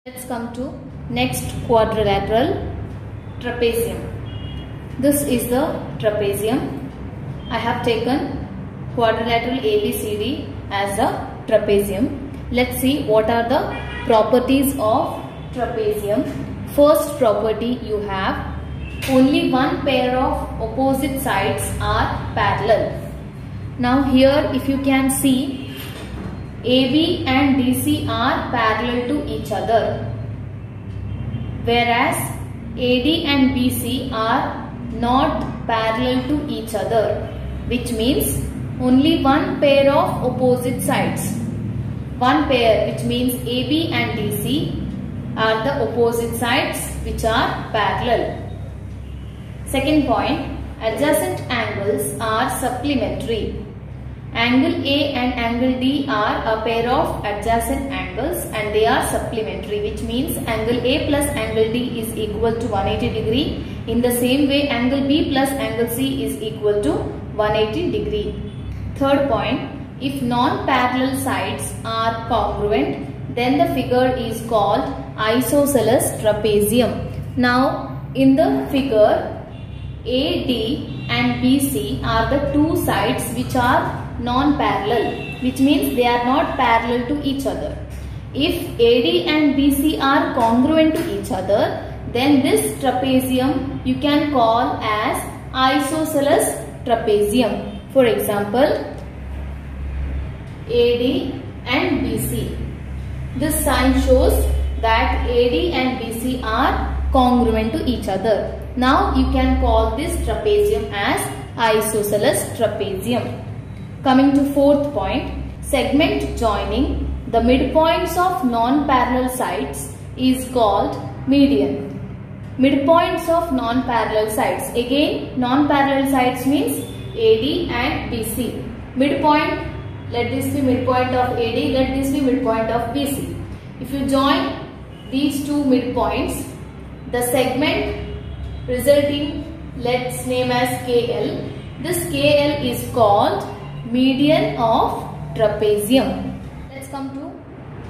Let's come to next quadrilateral trapezium. This is the trapezium. I have taken quadrilateral ABCD as a trapezium. Let's see what are the properties of trapezium. First property, you have only one pair of opposite sides are parallel. Now here if you can see, AB and DC are parallel to each other, whereas AD and BC are not parallel to each other, which means only one pair of opposite sides. One pair, which means AB and DC are the opposite sides which are parallel. Second point, adjacent angles are supplementary. Angle A and angle D are a pair of adjacent angles and they are supplementary, which means angle A plus angle D is equal to 180 degree. In the same way, angle B plus angle C is equal to 180 degree. Third point, if non-parallel sides are congruent, then the figure is called isosceles trapezium. Now, in the figure, AD and BC are the two sides which are non-parallel, which means they are not parallel to each other. If AD and BC are congruent to each other, then this trapezium you can call as isosceles trapezium. For example, AD and BC. This sign shows that AD and BC are congruent to each other. Now you can call this trapezium as isosceles trapezium. Coming to fourth point, segment joining the midpoints of non-parallel sides is called median. Midpoints of non-parallel sides. Again, non-parallel sides means AD and BC. Midpoint, let this be midpoint of AD, let this be midpoint of BC. If you join these two midpoints, the segment resulting, let's name as KL. This KL is called median of trapezium. Let's come to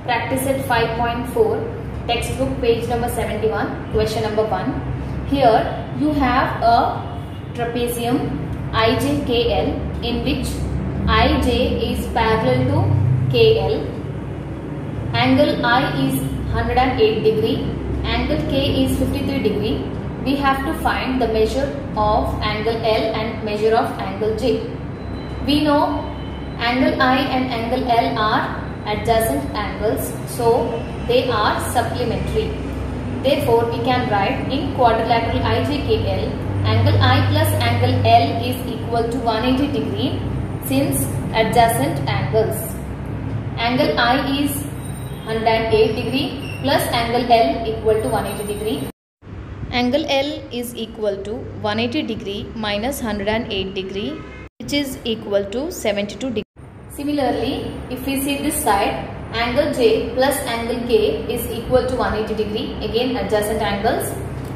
practice set 5.4, textbook page number 71, question number 1. Here you have a trapezium IJKL in which IJ is parallel to KL. Angle I is 108 degree, angle K is 53 degree. We have to find the measure of angle L and measure of angle J. We know angle I and angle L are adjacent angles, so they are supplementary. Therefore, we can write in quadrilateral IJKL, angle I plus angle L is equal to 180 degree since adjacent angles. Angle I is 108 degree plus angle L equal to 180 degree. Angle L is equal to 180 degree minus 108 degree, which is equal to 72 degree. Similarly, if we see this side, angle J plus angle K is equal to 180 degree. Again, adjacent angles.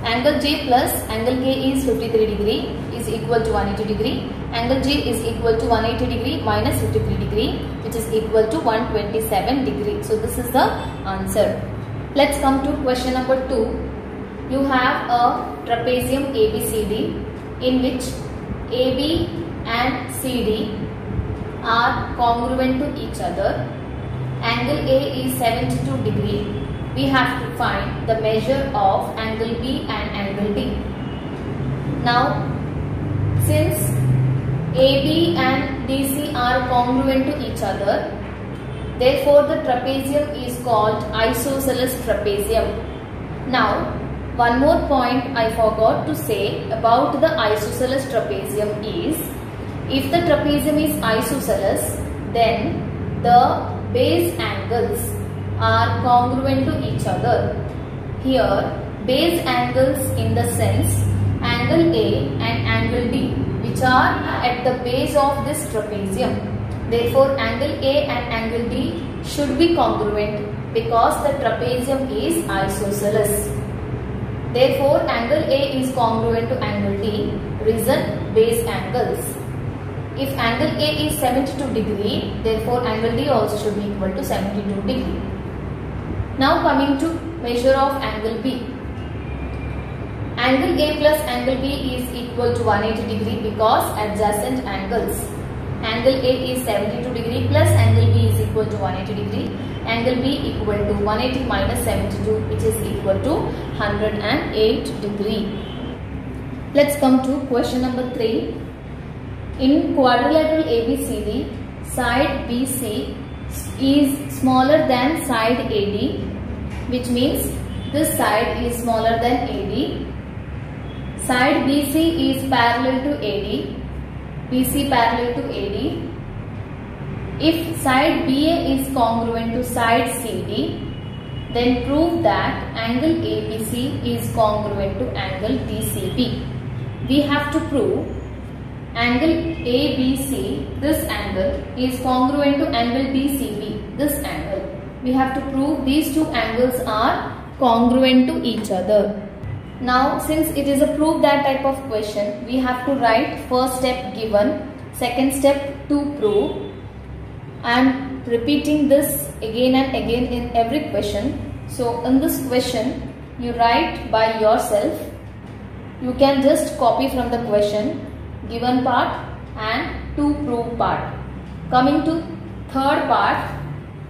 Angle J plus angle K is 53 degree is equal to 180 degree. Angle J is equal to 180 degree minus 53 degree, which is equal to 127 degree. So this is the answer. Let's come to question number 2. You have a trapezium ABCD in which AB and CD are congruent to each other. Angle A is 72 degree. We have to find the measure of angle B and angle D. Now, since AB and DC are congruent to each other, therefore the trapezium is called isosceles trapezium. Now, one more point I forgot to say about the isosceles trapezium is, if the trapezium is isosceles, then the base angles are congruent to each other. Here, base angles in the sense angle A and angle D, which are at the base of this trapezium. Therefore, angle A and angle D should be congruent because the trapezium is isosceles. Therefore, angle A is congruent to angle D, reason base angles. If angle A is 72 degree, therefore angle D also should be equal to 72 degree. Now coming to measure of angle B. Angle A plus angle B is equal to 180 degree because adjacent angles. Angle A is 72 degree plus angle B is equal to 180 degree. Angle B equal to 180 minus 72, which is equal to 108 degree. Let's come to question number 3. In quadrilateral ABCD, side BC is smaller than side AD, which means this side is smaller than AD. Side BC is parallel to AD. BC parallel to AD. If side BA is congruent to side CD, then prove that angle ABC is congruent to angle DCB. We have to prove angle ABC, this angle, is congruent to angle DCB, this angle. We have to prove these two angles are congruent to each other. Now, since it is a prove that type of question, we have to write first step given, second step to prove. I am repeating this again and again in every question. So, in this question, you write by yourself. You can just copy from the question, given part and to prove part. Coming to third part,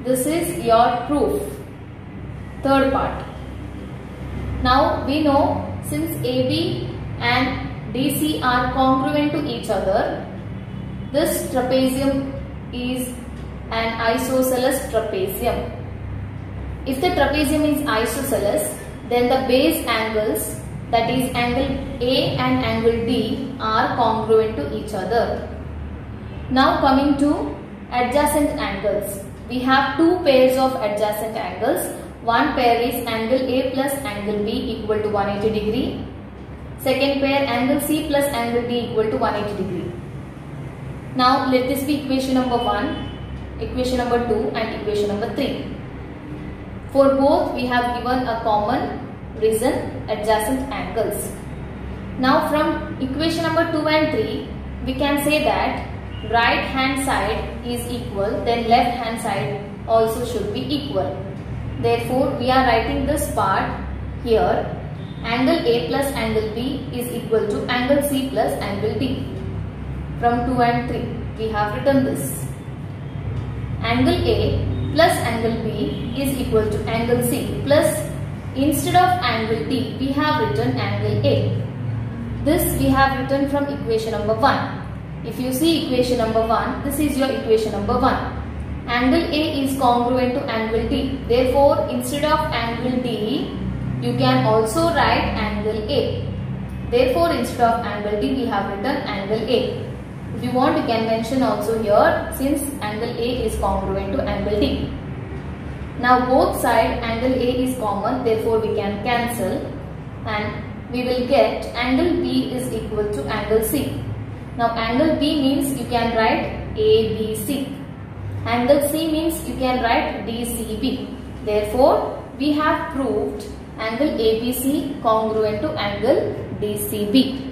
this is your proof. Third part. Now we know since AB and DC are congruent to each other, this trapezium is an isosceles trapezium. If the trapezium is isosceles, then the base angles, that is angle A and angle D, are congruent to each other. Now coming to adjacent angles. We have two pairs of adjacent angles. One pair is angle A plus angle B equal to 180 degree. Second pair angle C plus angle D equal to 180 degree. Now let this be equation number 1, equation number 2 and equation number 3. For both we have given a common reason, adjacent angles. Now from equation number 2 and 3 we can say that right hand side is equal, then left hand side also should be equal. Therefore, we are writing this part here. Angle A plus angle B is equal to angle C plus angle D. From 2 and 3, we have written this. Angle A plus angle B is equal to angle C plus, instead of angle D, we have written angle A. This we have written from equation number 1. If you see equation number 1, this is your equation number 1. Angle A is congruent to angle D. Therefore, instead of angle D, you can also write angle A. Therefore, instead of angle D, we have written angle A. If you want, you can mention also here, since angle A is congruent to angle D. Now, both sides angle A is common. Therefore, we can cancel and we will get angle B is equal to angle C. Now, angle B means you can write ABC. Angle C means you can write DCB. Therefore, we have proved angle ABC congruent to angle DCB.